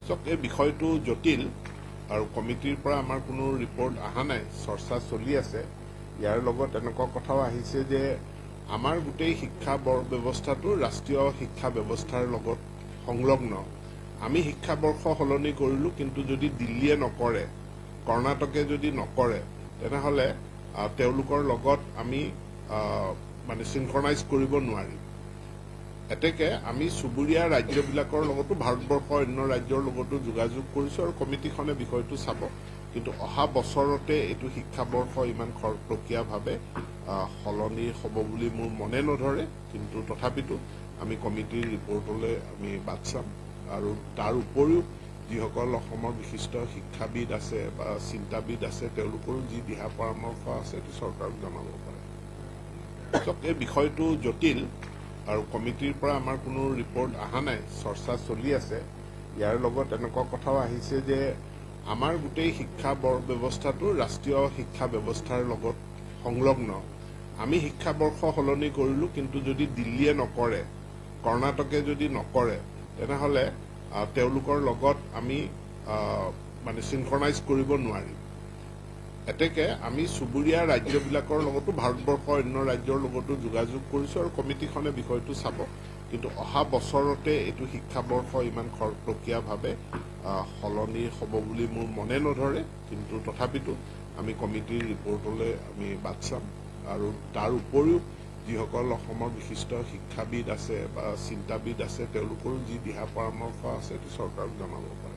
এই বিষয়টো জটিল আৰু কমিটিৰ পৰা আমাৰ কোনো ৰিপৰ্ট অহা নাই, চৰ্চা চলি আছে। ইয়াৰ লগত এনেকুৱা কথাও আহিছে যে আমাৰ গোটেই শিক্ষা ব্যৱস্থাটো ৰাষ্ট্ৰীয় শিক্ষা ব্যৱস্থাৰ লগত সংলগ্ন। আমি শিক্ষাবৰ্ষ সলনি কৰিলোঁ, কিন্তু যদি দিল্লীয়ে নকৰে, কৰ্ণাটকে যদি নকৰে, তেনেহ'লে তেওঁলোকৰ লগত আমি মানে চিনক্ৰনাইজ কৰিব নোৱাৰিম। এতেকে আমি চুবুৰীয়া ৰাজ্যবিলাকৰ লগতো ভাৰতবৰ্ষৰ অন্য ৰাজ্যৰ লগতো যোগাযোগ কৰিছোঁ আৰু কমিটিখনে বিষয়টো চাব। কিন্তু অহা বছৰতে এইটো শিক্ষাবৰ্ষ ইমান খৰতকীয়াভাৱে সলনি হ'ব বুলি মোৰ মনে নধৰে। কিন্তু তথাপিতো আমি কমিটিৰ ৰিপৰ্টলৈ আমি বাট চাম আৰু তাৰ উপৰিও যিসকল অসমৰ বিশিষ্ট শিক্ষাবিদ আছে বা চিন্তাবিদ আছে, তেওঁলোকৰো যি দিহা পৰামৰ্শ আছে এইটো চৰকাৰক জনাব পাৰে। এই বিষয়টো জটিল আৰু কমিটিৰ পৰা আমাৰ কোনো ৰিপৰ্ট অহা নাই, চৰ্চা চলি আছে। ইয়াৰ লগত এনেকুৱা কথাও আহিছে যে আমাৰ গোটেই শিক্ষা ব্যৱস্থাটো ৰাষ্ট্ৰীয় শিক্ষা ব্যৱস্থাৰ লগত সংলগ্ন। আমি শিক্ষাবৰ্ষ সলনি কৰিলোঁ, কিন্তু যদি দিল্লীয়ে নকৰে, কৰ্ণাটকে যদি নকৰে, তেনেহ'লে তেওঁলোকৰ লগত আমি মানে চিনক্ৰনাইজ কৰিব নোৱাৰিম। এতেকে আমি চুবুৰীয়া ৰাজ্যবিলাকৰ লগতো ভাৰতবৰ্ষৰ অন্য ৰাজ্যৰ লগতো যোগাযোগ কৰিছোঁ আৰু কমিটিখনে বিষয়টো চাব। কিন্তু অহা বছৰতে এইটো শিক্ষাবৰ্ষ ইমান খৰতকীয়াভাৱে সলনি হ'ব বুলি মোৰ মনে নধৰে। কিন্তু তথাপিতো আমি কমিটিৰ ৰিপৰ্টলৈ আমি বাট চাম আৰু তাৰ উপৰিও যিসকল অসমৰ বিশিষ্ট শিক্ষাবিদ আছে বা চিন্তাবিদ আছে, তেওঁলোকৰো যি দিহা পৰামৰ্শ আছে এইটো চৰকাৰক জনাব পাৰে।